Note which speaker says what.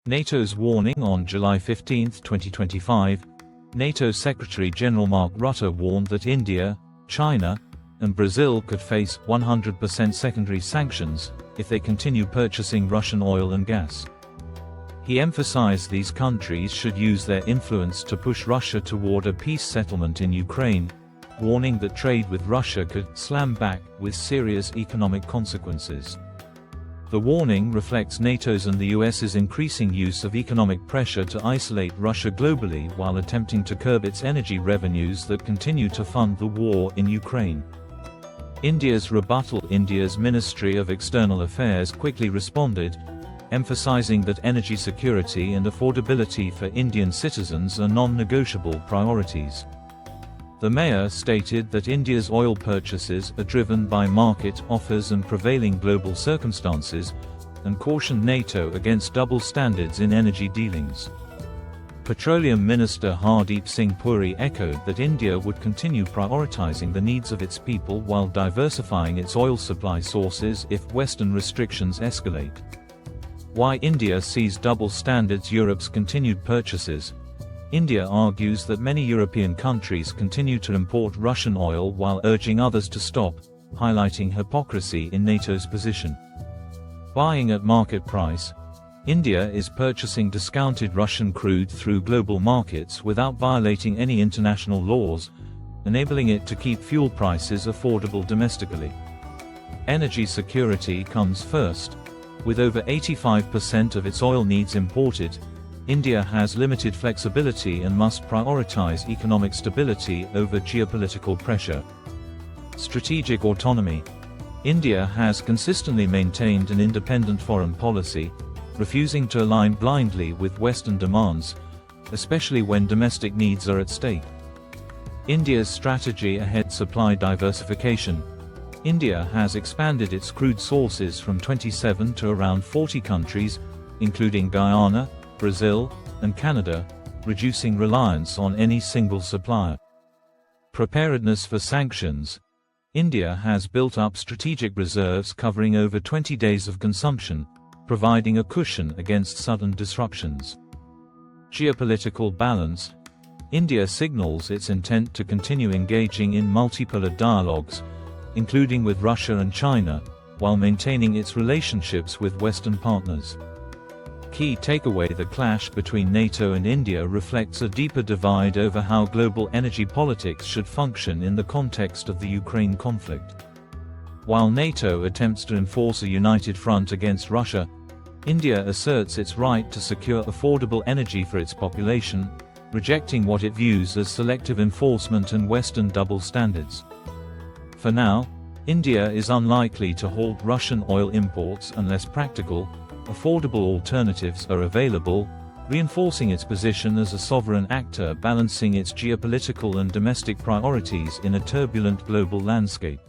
Speaker 1: NATO's warning. On July 15, 2025, NATO Secretary-General Mark Rutte warned that India, China, and Brazil could face 100% secondary sanctions if they continue purchasing Russian oil and gas. He emphasized these countries should use their influence to push Russia toward a peace settlement in Ukraine, warning that trade with Russia could slam back with serious economic consequences. The warning reflects NATO's and the US's increasing use of economic pressure to isolate Russia globally while attempting to curb its energy revenues that continue to fund the war in Ukraine. India's rebuttal. India's Ministry of External Affairs quickly responded, emphasizing that energy security and affordability for Indian citizens are non-negotiable priorities. The mayor stated that India's oil purchases are driven by market offers and prevailing global circumstances, and cautioned NATO against double standards in energy dealings. Petroleum Minister Hardeep Singh Puri echoed that India would continue prioritizing the needs of its people while diversifying its oil supply sources if Western restrictions escalate. Why India sees double standards. Europe's continued purchases. India argues that many European countries continue to import Russian oil while urging others to stop, highlighting hypocrisy in NATO's position. Buying at market price. India is purchasing discounted Russian crude through global markets without violating any international laws, enabling it to keep fuel prices affordable domestically. Energy security comes first. With over 85% of its oil needs imported, India has limited flexibility and must prioritize economic stability over geopolitical pressure. Strategic autonomy. India has consistently maintained an independent foreign policy, refusing to align blindly with Western demands, especially when domestic needs are at stake. India's strategy ahead. Supply diversification. India has expanded its crude sources from 27 to around 40 countries, including Guyana, Brazil, and Canada, reducing reliance on any single supplier. Preparedness for sanctions. India has built up strategic reserves covering over 20 days of consumption, providing a cushion against sudden disruptions. Geopolitical balance. India signals its intent to continue engaging in multipolar dialogues, including with Russia and China, while maintaining its relationships with Western partners. Key takeaway. The clash between NATO and India reflects a deeper divide over how global energy politics should function in the context of the Ukraine conflict. While NATO attempts to enforce a united front against Russia, India asserts its right to secure affordable energy for its population, rejecting what it views as selective enforcement and Western double standards. For now, India is unlikely to halt Russian oil imports unless practical, affordable alternatives are available, reinforcing its position as a sovereign actor balancing its geopolitical and domestic priorities in a turbulent global landscape.